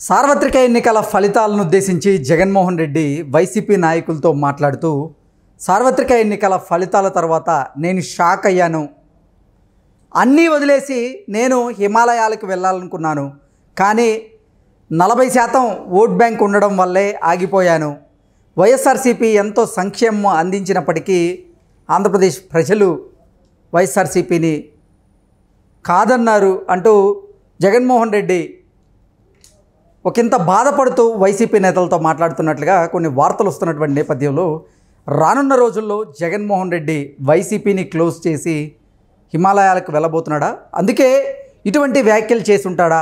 సార్వత్రిక ఎన్నికల ఫలితాలను ఉద్దేశించి జగన్మోహన్ రెడ్డి వైసీపీ నాయకులతో మాట్లాడుతూ సార్వత్రిక ఎన్నికల ఫలితాల తర్వాత నేను షాక్ అయ్యాను. అన్నీ వదిలేసి నేను హిమాలయాలకు వెళ్ళాలనుకున్నాను, కానీ 40% ఓట్ బ్యాంక్ ఉండడం వల్లే ఆగిపోయాను. వైఎస్ఆర్సీపీ ఎంతో సంక్షేమం అందించినప్పటికీ ఆంధ్రప్రదేశ్ ప్రజలు వైఎస్ఆర్సీపీని కాదన్నారు అంటూ జగన్మోహన్ రెడ్డి ఒకంత బాధపడుతూ వైసీపీ నేతలతో మాట్లాడుతున్నట్లుగా కొన్ని వార్తలు వస్తున్నటువంటి నేపథ్యంలో రానున్న రోజుల్లో జగన్మోహన్ రెడ్డి వైసీపీని క్లోజ్ చేసి హిమాలయాలకు వెళ్ళబోతున్నాడా, అందుకే ఇటువంటి వ్యాఖ్యలు చేసి ఉంటాడా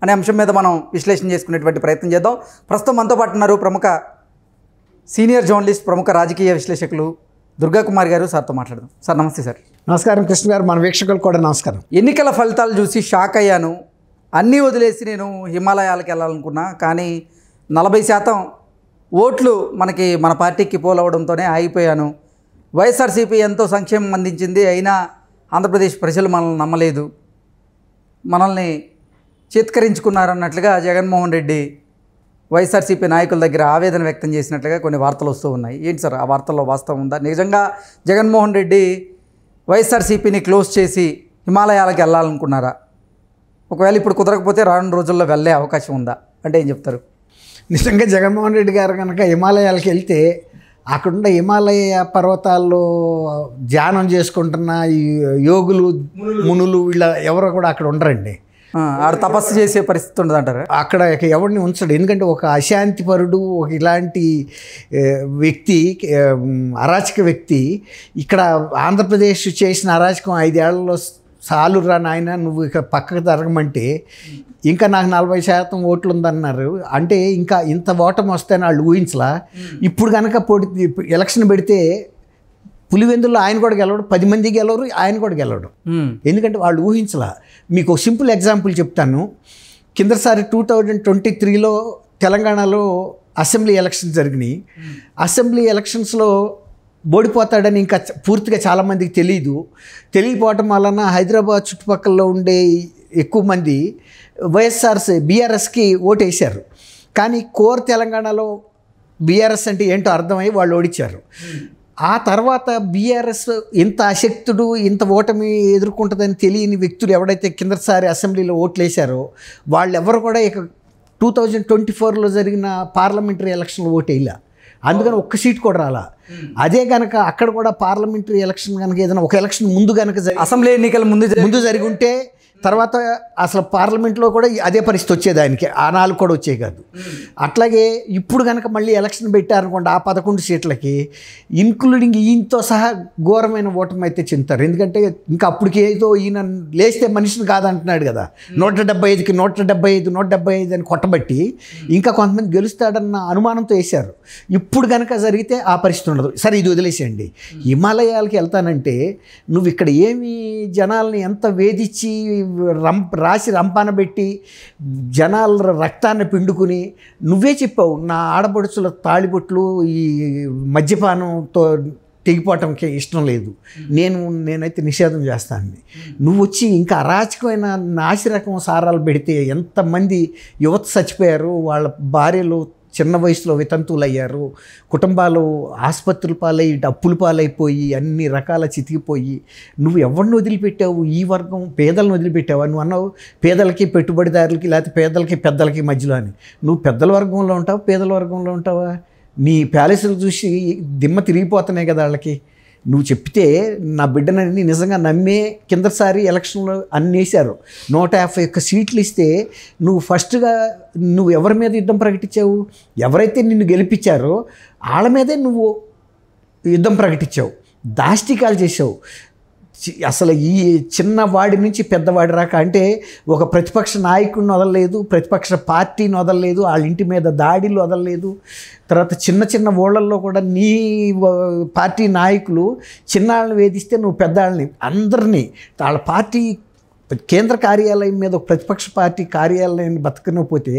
అనే అంశం మీద మనం విశ్లేషణ చేసుకునేటువంటి ప్రయత్నం చేద్దాం. ప్రస్తుతం మనతో పాటు ఉన్నారు ప్రముఖ సీనియర్ జర్నలిస్ట్, ప్రముఖ రాజకీయ విశ్లేషకులు దుర్గా కుమార్ గారు. సార్తో మాట్లాడదాం. సార్ నమస్తే. సార్ నమస్కారం. కృష్ణ గారు, మన వీక్షకులు కూడా నమస్కారం. ఎన్నికల ఫలితాలు చూసి షాక్ అయ్యాను. అన్నీ వదిలేసి నేను హిమాలయాలకు వెళ్ళాలనుకున్నా, కానీ 40% ఓట్లు మన పార్టీకి పోలవడంతోనే ఆగిపోయాను. వైఎస్ఆర్సీపీ ఎంతో సంక్షేమం అందించింది, అయినా ఆంధ్రప్రదేశ్ ప్రజలు మనల్ని నమ్మలేదు, మనల్ని చేత్కరించుకున్నారన్నట్లుగా జగన్మోహన్ రెడ్డి వైఎస్ఆర్సీపీ నాయకుల దగ్గర ఆవేదన వ్యక్తం చేసినట్లుగా కొన్ని వార్తలు వస్తూ ఉన్నాయి. ఏంటి సార్ ఆ వార్తల్లో వాస్తవం ఉందా? నిజంగా జగన్మోహన్ రెడ్డి వైఎస్ఆర్సీపీని క్లోజ్ చేసి హిమాలయాలకు వెళ్ళాలనుకున్నారా? ఒకవేళ ఇప్పుడు కుదరకపోతే రానున్న రోజుల్లో వెళ్ళే అవకాశం ఉందా అంటే ఏం చెప్తారు? నిజంగా జగన్మోహన్ రెడ్డి గారు కనుక హిమాలయాలకు వెళ్తే అక్కడున్న హిమాలయ పర్వతాల్లో ధ్యానం చేసుకుంటున్న ఈ యోగులు, మునులు వీళ్ళ ఎవరో కూడా అక్కడ ఉండరండి. ఆడ తపస్సు చేసే పరిస్థితి ఉండదు అంటారు. అక్కడ ఎవరిని ఉంచడు. ఎందుకంటే ఒక అశాంతిపరుడు, ఒక ఇలాంటి వ్యక్తి, అరాచక వ్యక్తి ఇక్కడ ఆంధ్రప్రదేశ్ చేసిన అరాచకం 5 ఏళ్లలో చాలురా నాయన, నువ్వు ఇక పక్కకు జరగమంటే ఇంకా నాకు 40% ఓట్లు ఉందన్నారు. అంటే ఇంకా ఇంత ఓటమి వస్తాయని వాళ్ళు ఊహించలా. ఇప్పుడు కనుక ఎలక్షన్ పెడితే పులివెందుల్లో ఆయన కూడా గెలవడు, 10 మంది గెలవరు, ఆయన కూడా గెలవడు. ఎందుకంటే వాళ్ళు ఊహించలా. మీకు ఒక సింపుల్ ఎగ్జాంపుల్ చెప్తాను. కిందసారి 2023లో తెలంగాణలో అసెంబ్లీ ఎలక్షన్స్ జరిగినాయి. అసెంబ్లీ ఎలక్షన్స్లో ఓడిపోతాడని ఇంకా పూర్తిగా చాలామందికి తెలియపోవటం వలన హైదరాబాద్ చుట్టుపక్కల ఉండే ఎక్కువ మంది బీఆర్ఎస్కి ఓటేశారు. కానీ కోర్ తెలంగాణలో బీఆర్ఎస్ అంటే ఏంటో అర్థమై వాళ్ళు ఓడించారు. ఆ తర్వాత బీఆర్ఎస్ ఇంత అశక్తుడు, ఇంత ఓటమి ఎదుర్కొంటుందని తెలియని వ్యక్తులు ఎవడైతే కిందసారి అసెంబ్లీలో ఓట్లు వేశారో వాళ్ళు ఎవరు కూడా ఇక 2024లో జరిగిన పార్లమెంటరీ ఎలక్షన్లో ఓటేయలే. అందుకని ఒక్క సీట్ కూడా రాలా. అదే కనుక అక్కడ కూడా పార్లమెంటరీ ఎలక్షన్ కనుక ఏదైనా ఒక ఎలక్షన్ ముందు కనుక అసెంబ్లీ ఎన్నికల ముందు జరిగి ఉంటే తర్వాత అసలు పార్లమెంట్లో కూడా అదే పరిస్థితి వచ్చేది, ఆయనకి ఆ 4 కూడా వచ్చేవి కాదు. అట్లాగే ఇప్పుడు కనుక మళ్ళీ ఎలక్షన్ పెట్టారనుకోండి, ఆ 11 సీట్లకి ఇంక్లూడింగ్ ఈయనతో సహా ఘోరమైన ఓటమి అయితే చెందుతారు. ఎందుకంటే ఇంకా అప్పటికి ఏదో ఈయన లేస్తే మనిషిని కాదంటున్నాడు కదా, 175కి 175 అని కొట్టబట్టి ఇంకా కొంతమంది గెలుస్తాడన్న అనుమానంతో వేశారు. ఇప్పుడు కనుక జరిగితే ఆ పరిస్థితి ఉండదు. సరే ఇది వదిలేసేయండి. హిమాలయాలకి వెళ్తానంటే నువ్వు ఇక్కడ ఏమి జనాల్ని ఎంత వేధించి రాసి రంపాన పెట్టి జనాల రక్తాన్ని పిండుకుని నువ్వే చెప్పావు, నా ఆడపడుచుల తాళిబొట్లు ఈ మద్యపానంతో తెగిపోవటంకి ఇష్టం లేదు, నేనైతే నిషేధం చేస్తాను. నువ్వు వచ్చి ఇంకా అరాచకమైన నాసిరకం సారాలు పెడితే ఎంతమంది యువత చచ్చిపోయారు, వాళ్ళ భార్యలు చిన్న వయసులో వితంతువులు అయ్యారు, కుటుంబాలు ఆసుపత్రుల పాలై అప్పుల పాలైపోయి అన్ని రకాల చితికిపోయి నువ్వు ఎవరిని వదిలిపెట్టావు? ఈ వర్గం పేదలను వదిలిపెట్టావా? నువ్వు అన్నావు పేదలకి, పెట్టుబడిదారులకి, లేకపోతే పేదలకి పెద్దలకి మధ్యలో అని. నువ్వు పెద్దల వర్గంలో ఉంటావా, పేదల వర్గంలో ఉంటావా? నీ ప్యాలెస్లు చూసి దిమ్మ తిరిగిపోతున్నాయి కదా వాళ్ళకి. నువ్వు చెప్తే నా బిడ్డనని నిజంగా నమ్మే కిందసారి ఎలక్షన్లో అన్ని వేశారు. 151 సీట్లు ఇస్తే నువ్వు ఫస్ట్గా నువ్వు ఎవరి మీద యుద్ధం ప్రకటించావు? ఎవరైతే నిన్ను గెలిపించారో వాళ్ళ మీదే నువ్వు యుద్ధం ప్రకటించావు, దాష్టికాలు చేసావు. అసలు ఈ చిన్నవాడి నుంచి పెద్దవాడి రాక అంటే ఒక ప్రతిపక్ష నాయకుడిని వదలలేదు, ప్రతిపక్ష పార్టీని వదలలేదు, వాళ్ళ ఇంటి మీద దాడిలు వదలలేదు. తర్వాత చిన్న ఊళ్ళల్లో కూడా నీ పార్టీ నాయకులు చిన్నాళ్ళని వేధిస్తే నువ్వు పెద్దాళ్ళని అందరినీ వాళ్ళ పార్టీ కేంద్ర కార్యాలయం మీద ఒక ప్రతిపక్ష పార్టీ కార్యాలయాన్ని బతకకపోతే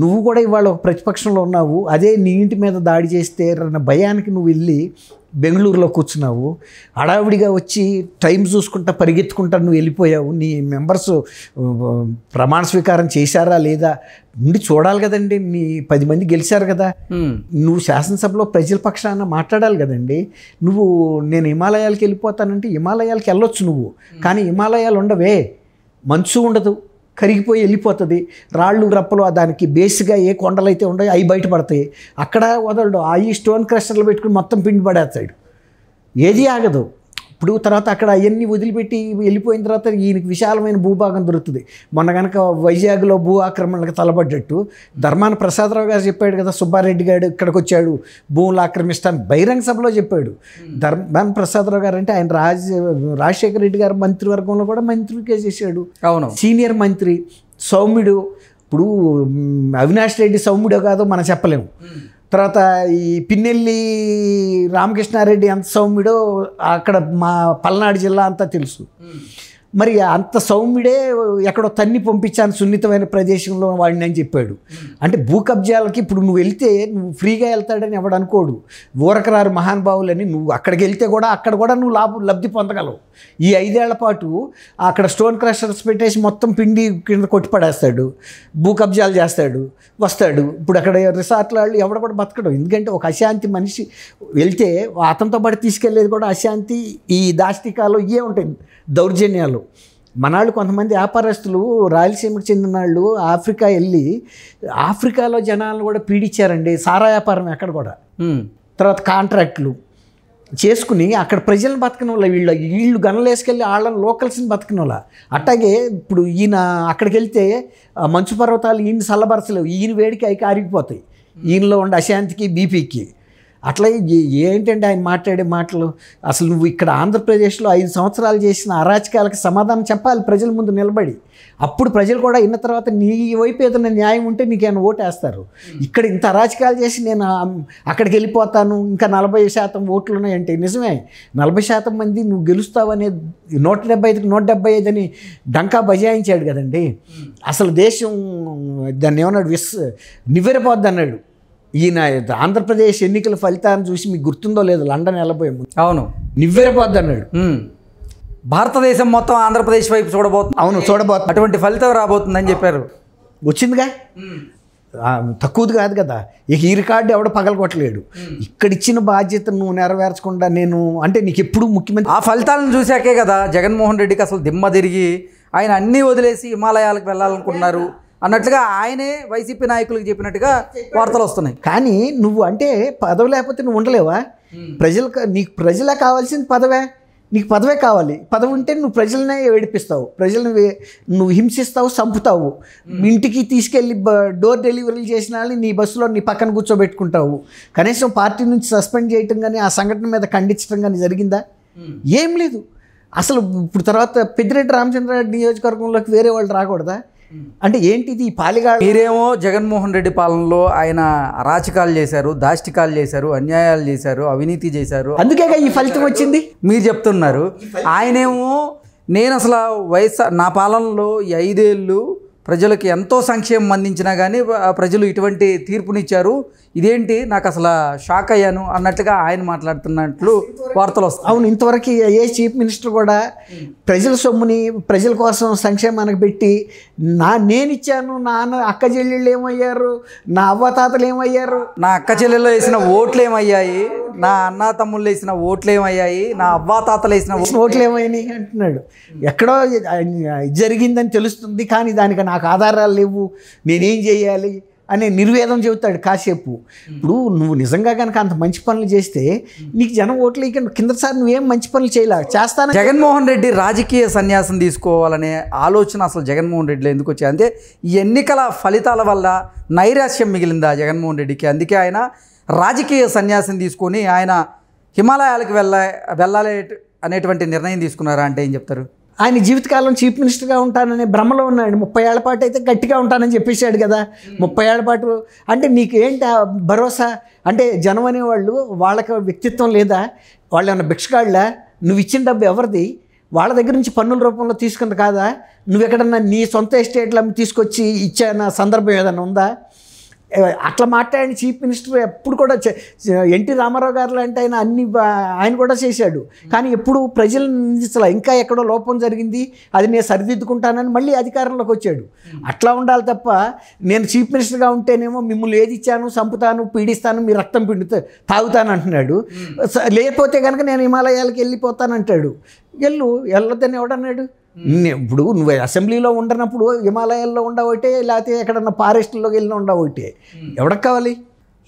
నువ్వు కూడా ఇవాళ ఒక ప్రతిపక్షంలో ఉన్నావు, అదే నీ ఇంటి మీద దాడి చేస్తే అన్న భయానికి నువ్వు వెళ్ళి బెంగళూరులో కూర్చున్నావు, హడావిడిగా వచ్చి టైం చూసుకుంటా పరిగెత్తుకుంటా నువ్వు వెళ్ళిపోయావు. నీ మెంబర్స్ ప్రమాణ స్వీకారం చేశారా లేదా ఉండి చూడాలి కదండి. నీ 10 మంది గెలిచారు కదా, నువ్వు శాసనసభలో ప్రజల పక్షాన మాట్లాడాలి కదండి. నువ్వు నేను హిమాలయాలకు వెళ్ళిపోతానంటే హిమాలయాలకు వెళ్ళొచ్చు నువ్వు, కానీ హిమాలయాలు ఉండవే, మంచు ఉండదు, కరిగిపోయి వెళ్ళిపోతుంది. రాళ్ళు రప్పలు దానికి బేస్గా ఏ కొండలు అయితే ఉన్నాయో అవి బయటపడతాయి. అక్కడ వదలడు, అవి స్టోన్ క్రషర్లు పెట్టుకుని మొత్తం పిండి పడేస్తాడు, ఏది ఆగదు. ఇప్పుడు తర్వాత అక్కడ అవన్నీ వదిలిపెట్టి వెళ్ళిపోయిన తర్వాత ఈయనకి విశాలమైన భూభాగం దొరుకుతుంది. మొన్న కనుక వైజాగ్లో భూ ఆక్రమణలకు తలబడ్డట్టు ధర్మాన ప్రసాదరావు గారు చెప్పాడు కదా, సుబ్బారెడ్డి గారు ఇక్కడికి వచ్చాడు భూములు ఆక్రమిస్తాను బహిరంగ సభలో చెప్పాడు. ధర్మాన ప్రసాదరావు గారు అంటే ఆయన రాజశేఖర రెడ్డి గారు మంత్రివర్గంలో కూడా మంత్రిగా చేశాడు, అవును, సీనియర్ మంత్రి, సౌమ్యుడు. ఇప్పుడు అవినాష్ రెడ్డి సౌమ్యుడో కాదో మనం చెప్పలేము. తర్వాత ఈ పిన్నెల్లి రామకృష్ణారెడ్డి ఎంత సౌమ్యుడో అక్కడ మా పల్నాడు జిల్లా అంతా తెలుసు. మరి అంత సౌమ్యుడే ఎక్కడో తన్ని పంపించాను సున్నితమైన ప్రదేశంలో వాడిని అని చెప్పాడు. అంటే భూ కబ్జాలకి ఇప్పుడు నువ్వు వెళ్తే నువ్వు ఫ్రీగా వెళ్తాడని ఎవడు అనుకోడు, ఊరకరారు మహానుభావులని. నువ్వు అక్కడికి వెళ్తే కూడా అక్కడ కూడా నువ్వు లబ్ధి పొందగలవు. ఈ 5 ఏళ్ల పాటు అక్కడ స్టోన్ క్రషర్స్ పెట్టేసి మొత్తం పిండి కింద కొట్టిపడేస్తాడు, భూ కబ్జాలు చేస్తాడు, వస్తాడు. ఇప్పుడు అక్కడ రిసార్ట్ల వాళ్ళు ఎవడ కూడా బతకడం. ఎందుకంటే ఒక అశాంతి మనిషి వెళ్తే అతనితో పాటు తీసుకెళ్లేది కూడా అశాంతి, ఈ దాష్టికాలు ఇవే ఉంటాయి, దౌర్జన్యాలు. మనాళ్ళు కొంతమంది వ్యాపారస్తులు రాయలసీమకు చెందిన వాళ్ళు ఆఫ్రికా వెళ్ళి ఆఫ్రికాలో జనాలను కూడా పీడించారండి. సారా వ్యాపారం అక్కడ కూడా. తర్వాత కాంట్రాక్ట్లు చేసుకుని అక్కడ ప్రజలను బతకని వాళ్ళ వీళ్ళు గనలేసుకెళ్ళి వాళ్ళని లోకల్స్ని బతకని వాళ్ళ. అట్లాగే ఇప్పుడు ఈయన అక్కడికి వెళ్తే మంచు పర్వతాలు ఈయన చల్లబరచలేవు, ఈయన వేడికి అవి కారిగిపోతాయి, ఈయనలో ఉండే అశాంతికి బీపీకి. అట్లా ఏంటంటే ఆయన మాట్లాడే మాటలు. అసలు నువ్వు ఇక్కడ ఆంధ్రప్రదేశ్లో 5 సంవత్సరాలు చేసిన అరాచకాలకు సమాధానం చెప్పాలి ప్రజల ముందు నిలబడి. అప్పుడు ప్రజలు కూడా ఇన్న తర్వాత నీ వైపు ఏదైనా న్యాయం ఉంటే నీకేమైనా ఓటేస్తారు. ఇక్కడ ఇంత అరాచకాలు చేసి నేను అక్కడికి వెళ్ళిపోతాను, ఇంకా 40% ఓట్లు ఉన్నాయంటే నిజమే, 40% మంది నువ్వు గెలుస్తావనే 175కి 175 అని డంకా బజాయించాడు కదండి. అసలు దేశం దాన్ని ఏమన్నాడు, నివ్వెరపోద్ది అన్నాడు. ఈయన ఆంధ్రప్రదేశ్ ఎన్నికల ఫలితాన్ని చూసి మీకు గుర్తుందో లేదో, లండన్ వెళ్ళబోయాము, అవును, నివ్వెరపోద్ది అన్నాడు. భారతదేశం మొత్తం ఆంధ్రప్రదేశ్ వైపు చూడబోతుంది, అవును చూడబోతుంది, అటువంటి ఫలితం రాబోతుందని చెప్పారు. వచ్చిందిగా, తక్కువది కాదు కదా. ఇక ఈ రికార్డు ఎవడ పగలగొట్టలేడు. ఇక్కడ ఇచ్చిన బాధ్యత నువ్వు నెరవేర్చకుండా నేను అంటే నీకు ఎప్పుడు ముఖ్యమంత్రి. ఆ ఫలితాలను చూశాకే కదా జగన్మోహన్ రెడ్డికి అసలు దిమ్మ తిరిగి ఆయన అన్నీ వదిలేసి హిమాలయాలకు వెళ్ళాలనుకున్నారు అన్నట్లుగా ఆయనే వైసీపీ నాయకులకు చెప్పినట్టుగా వార్తలు వస్తున్నాయి. కానీ నువ్వు అంటే పదవి లేకపోతే నువ్వు ఉండలేవా? నీకు ప్రజలే కావాల్సింది పదవే, నీకు పదవే కావాలి. పదవి ఉంటే నువ్వు ప్రజలనే ఏడిపిస్తావు, ప్రజల్ని నువ్వు హింసిస్తావు, చంపుతావు. ఇంటికి తీసుకెళ్ళి డోర్ డెలివరీలు చేసిన వాళ్ళని నీ బస్సులో నీ పక్కన కూర్చోబెట్టుకుంటావు. కనీసం పార్టీ నుంచి సస్పెండ్ చేయటం కానీ ఆ సంఘటన మీద ఖండించడం కానీ జరిగిందా? ఏం లేదు. అసలు ఇప్పుడు తర్వాత పెద్దిరెడ్డి రామచంద్రారెడ్డి నియోజకవర్గంలోకి వేరే వాళ్ళు రాకూడదా? అంటే ఏంటిది ఈ పాలిగాడు? మీరేమో జగన్మోహన్ రెడ్డి పాలనలో ఆయన అరాచకాలు చేశారు, దాష్టికాలు చేశారు, అన్యాయాలు చేశారు, అవినీతి చేశారు, అందుకే ఈ ఫలితం వచ్చింది మీరు చెప్తున్నారు. ఆయనేమో నేను అసలు నా పాలనలో ఈ 5 ఏళ్ళు ప్రజలకు ఎంతో సంక్షేమం అందించినా కానీ ప్రజలు ఇటువంటి తీర్పునిచ్చారు, ఇదేంటి నాకు అసలు షాక్ అయ్యాను అన్నట్లుగా ఆయన మాట్లాడుతున్నట్లు వార్తలు వస్తాయి. అవును, ఇంతవరకు ఏ చీఫ్ మినిస్టర్ కూడా ప్రజల సొమ్ముని ప్రజల కోసం సంక్షేమానికి పెట్టి నేను ఇచ్చాను, నా అక్క చెల్లెళ్ళు ఏమయ్యారు, నా అవ్వతాతలు ఏమయ్యారు, నా అక్క చెల్లెళ్ళు వేసిన ఓట్లు ఏమయ్యాయి, నా అన్న తమ్ముళ్ళు వేసిన ఓట్లు ఏమయ్యాయి, నా అవ్వాతాతలు వేసిన ఓట్లు ఏమయ్యాయి అంటున్నాడు. ఎక్కడో జరిగిందని తెలుస్తుంది కానీ దానికి నాకు ఆధారాలు లేవు, నేనేం చేయాలి అనే నిర్వేదం చెబుతాడు కాసేపు. ఇప్పుడు నువ్వు నిజంగా కనుక అంత మంచి పనులు చేస్తే నీకు జనం ఓట్లు ఇక కిందసారి నువ్వేం మంచి పనులు చేస్తాను. జగన్మోహన్ రెడ్డి రాజకీయ సన్యాసం తీసుకోవాలనే ఆలోచన అసలు జగన్మోహన్ రెడ్డిలో ఎందుకు వచ్చింది అంటే ఈ ఎన్నికల ఫలితాల వల్ల నైరాశ్యం మిగిలిందా జగన్మోహన్ రెడ్డికి. అందుకే ఆయన రాజకీయ సన్యాసం తీసుకొని ఆయన హిమాలయాలకు వెళ్ళాలి అనేటువంటి నిర్ణయం తీసుకున్నారా అంటే ఏం చెప్తారు? ఆయన జీవితకాలం చీఫ్ మినిస్టర్గా ఉంటాననే భ్రమలో ఉన్నాడు. 30 ఏళ్ల పాటు అయితే గట్టిగా ఉంటానని చెప్పేశాడు కదా. 30 ఏళ్ల పాటు అంటే నీకు ఏంటి భరోసా? అంటే జనం అనేవాళ్ళు వాళ్ళకి వ్యక్తిత్వం లేదా? వాళ్ళు ఏమన్నా భిక్షగాళ్ళ? నువ్వు ఇచ్చిన డబ్బు ఎవరిది? వాళ్ళ దగ్గర నుంచి పన్నుల రూపంలో తీసుకుంది కాదా? నువ్వు ఎక్కడన్నా నీ సొంత ఎస్టేట్ల తీసుకొచ్చి ఇచ్చిన సందర్భం ఏదైనా ఉందా? అట్లా మాట్లాడిన చీఫ్ మినిస్టర్ ఎప్పుడు కూడా ఎన్టీ రామారావు గారు లాంటి ఆయన ఆయన కూడా చేశాడు. కానీ ఎప్పుడు ప్రజలను నిందించాల, ఇంకా ఎక్కడో లోపం జరిగింది అది నేను సరిదిద్దుకుంటానని మళ్ళీ అధికారంలోకి వచ్చాడు. అట్లా ఉండాలి తప్ప నేను చీఫ్ మినిస్టర్గా ఉంటేనేమో మిమ్మల్ని ఏది ఇచ్చాను, చంపుతాను, పీడిస్తాను, మీ రక్తం తాగుతాను అంటున్నాడు. లేకపోతే కనుక నేను హిమాలయాలకు వెళ్ళిపోతానంటాడు. వెళ్ళొద్దని ఎవడన్నాడు? ఇప్పుడు నువ్వు అసెంబ్లీలో ఉండనప్పుడు హిమాలయాల్లో ఉండవటే, లేకపోతే ఎక్కడన్నా ఫారెస్ట్లోకి వెళ్ళిన ఉండవటే, ఎవరికి కావాలి?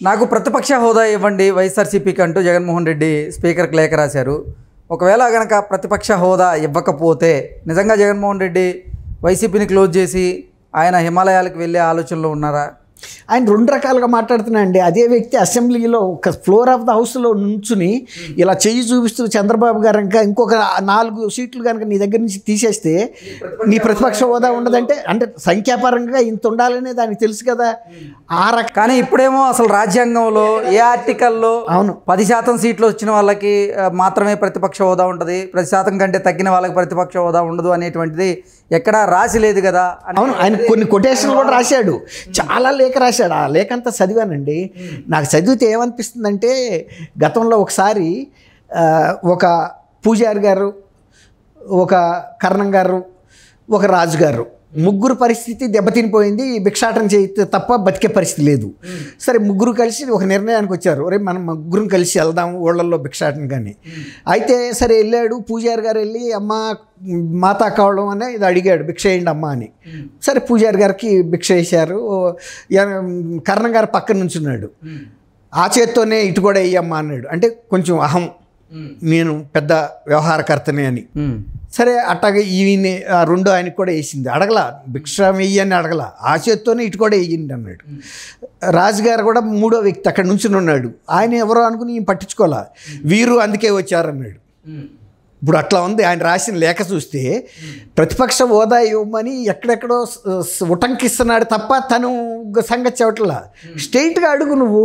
నాకు ప్రతిపక్ష హోదా ఇవ్వండి వైఎస్ఆర్సీపీకి అంటూ జగన్మోహన్ రెడ్డి స్పీకర్కి లేఖ రాశారు. ఒకవేళ కనుక ప్రతిపక్ష హోదా ఇవ్వకపోతే నిజంగా జగన్మోహన్ రెడ్డి వైసీపీని క్లోజ్ చేసి ఆయన హిమాలయాలకు వెళ్ళే ఆలోచనలో ఉన్నారా? ఆయన రెండు రకాలుగా మాట్లాడుతున్నాయండి. అదే వ్యక్తి అసెంబ్లీలో ఒక ఫ్లోర్ ఆఫ్ ద హౌస్లో నుంచుని ఇలా చెయ్యి చూపిస్తూ చంద్రబాబు గారు ఇంకా ఇంకొక 4 సీట్లు కనుక నీ దగ్గర నుంచి తీసేస్తే నీ ప్రతిపక్ష హోదా ఉండదంటే, అంటే సంఖ్యాపరంగా ఇంత ఉండాలనే దానికి తెలుసు కదా. కానీ ఇప్పుడేమో అసలు రాజ్యాంగంలో ఏ ఆర్టికల్లో 10% సీట్లు వచ్చిన వాళ్ళకి మాత్రమే ప్రతిపక్ష హోదా ఉంటుంది, 10% కంటే తగ్గిన వాళ్ళకి ప్రతిపక్ష హోదా ఉండదు అనేటువంటిది ఎక్కడా రాసి లేదు కదా. అవును, ఆయన కొన్ని కొటేషన్లు కూడా రాశాడు, చాలా లేఖ రాశాడు. ఆ లేఖ అంతా చదివానండి. నాకు చదివితే ఏమనిపిస్తుందంటే, గతంలో ఒకసారి ఒక పూజారి గారు, ఒక కర్ణం గారు, ఒక రాజు గారు, ముగ్గురు పరిస్థితి దెబ్బతినిపోయింది. భిక్షాటన చేయితే తప్ప బతికే పరిస్థితి లేదు. సరే ముగ్గురు కలిసి ఒక నిర్ణయానికి వచ్చారు, రే మనం ముగ్గురం కలిసి వెళ్దాం ఊళ్ళల్లో భిక్షాటన కానీ. అయితే సరే వెళ్ళాడు. పూజారి గారు వెళ్ళి అమ్మ మాతా కావడం అని ఇది అడిగాడు, భిక్ష వేయండి అమ్మ అని. సరే పూజారి గారికి భిక్ష వేశారు. కర్ణం గారు పక్కన నుంచున్నాడు. ఆ చేత్తోనే ఇటు కూడా వేయమ్మా అన్నాడు. అంటే కొంచెం అహం, నేను పెద్ద వ్యవహారకర్తనే అని. సరే అట్టాగే ఈయన రెండో ఆయనకి కూడా వేసింది. అడగల, భిక్ష వెయ్యి అని అడగల, ఆ చేత్తోనే ఇటు కూడా వేయండి అన్నాడు. రాజుగారు కూడా మూడో వ్యక్తి అక్కడ నుంచి ఉన్నాడు. ఆయన ఎవరో అనుకుని పట్టించుకోలే, వీరు అందుకే వచ్చారన్నాడు. ఇప్పుడు అట్లా ఉంది ఆయన రాసిన లేఖ చూస్తే. ప్రతిపక్ష హోదా ఇవ్వమని ఎక్కడెక్కడో ఉటంకిస్తున్నాడు తప్ప తను సంగతి చెప్పట్లా. స్ట్రైట్గా అడుగు, నువ్వు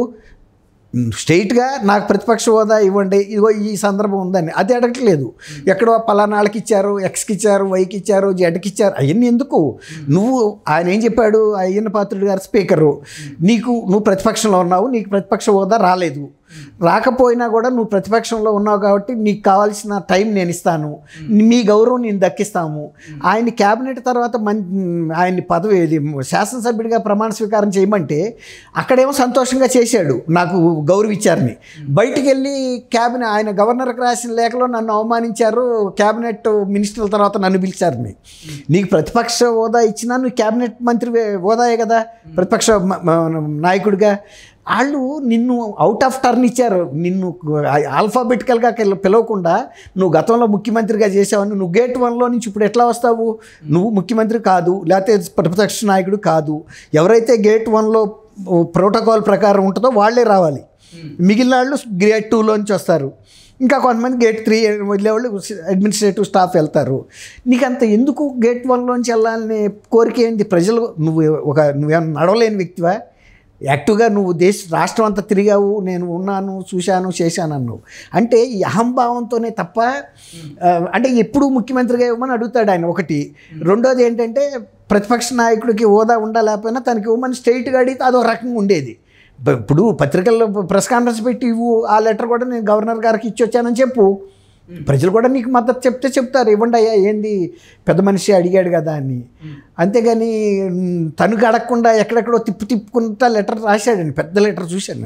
స్ట్రైట్గా నాకు ప్రతిపక్ష హోదా ఇవ్వండి, ఇదిగో ఈ సందర్భం ఉందని, అది అడగట్లేదు. ఎక్కడో పలానాళ్ళకి ఇచ్చారు, ఎక్స్కి ఇచ్చారు, వైకి ఇచ్చారు, జెడ్కి ఇచ్చారు, అవన్నీ ఎందుకు? నువ్వు ఆయన ఏం చెప్పాడు, అయ్యన్న పాత్రుడు గారు స్పీకరు, నువ్వు ప్రతిపక్షంలో ఉన్నావు, నీకు ప్రతిపక్ష హోదా రాలేదు, రాకపోయినా కూడా నువ్వు ప్రతిపక్షంలో ఉన్నావు కాబట్టి నీకు కావాల్సిన టైం నేను ఇస్తాను, మీ గౌరవం నేను దక్కిస్తాము. ఆయన క్యాబినెట్ తర్వాత ఆయన్ని పదవి శాసనసభ్యుడిగా ప్రమాణ స్వీకారం చేయమంటే అక్కడేమో సంతోషంగా చేశాడు, నాకు గౌరవించారని. బయటికి వెళ్ళి ఆయన గవర్నర్కి రాసిన లేఖలో నన్ను అవమానించారు, క్యాబినెట్ మినిస్టర్ల తర్వాత నన్ను పిలిచారని. నీకు ప్రతిపక్ష హోదా ఇచ్చినా నువ్వు క్యాబినెట్ మంత్రి హోదాయే కదా, ప్రతిపక్ష నాయకుడిగా. వాళ్ళు నిన్ను అవుట్ ఆఫ్ టర్న్ ఇచ్చారు, నిన్ను ఆల్ఫాబెటికల్గా పిలవకుండా నువ్వు గతంలో ముఖ్యమంత్రిగా చేసావని. నువ్వు గేట్ 1లో నుంచి ఇప్పుడు ఎట్లా వస్తావు? నువ్వు ముఖ్యమంత్రి కాదు, లేకపోతే ప్రతిపక్ష నాయకుడు కాదు. ఎవరైతే గేట్ 1లో ప్రోటోకాల్ ప్రకారం ఉంటుందో వాళ్ళే రావాలి, మిగిలిన వాళ్ళు గేట్ 2లోంచి వస్తారు. ఇంకా కొంతమంది గేట్ 3 వెళ్ళేవాళ్ళు అడ్మినిస్ట్రేటివ్ స్టాఫ్ వెళ్తారు. నీకు అంత ఎందుకు గేట్ 1లోంచి వెళ్ళాలనే కోరిక ఏంటి? ప్రజలు నువ్వేమన్నా నడవలేని వ్యక్తివా? యాక్టివ్గా నువ్వు రాష్ట్రం అంతా తిరిగావు, నేను ఉన్నాను, చూశాను, చేశాను అన్నావు. అంటే ఈ అహంభావంతోనే తప్ప, అంటే ఎప్పుడు ముఖ్యమంత్రిగా ఇవ్వమని అడుగుతాడు ఆయన ఒకటి. రెండోది ఏంటంటే ప్రతిపక్ష నాయకుడికి హోదా ఉండాలేకపోయినా తనకి ఇవ్వమని స్ట్రైట్గా అడిగితే అదొక రకంగా ఉండేది. ఇప్పుడు పత్రికల్లో ప్రెస్ కాన్ఫరెన్స్ పెట్టి ఇవ్వు, ఆ లెటర్ కూడా నేను గవర్నర్ గారికి ఇచ్చి వచ్చానని చెప్పు, ప్రజలు కూడా నీకు మద్దతు చెప్తారు, ఇవ్వండి అయ్యా, ఏంది పెద్ద మనిషి అడిగాడు కదా అని. అంతేగాని తనకు అడగకుండా ఎక్కడెక్కడో తిప్పుకుంటా లెటర్ రాశాడండి, పెద్ద లెటర్ చూశాను.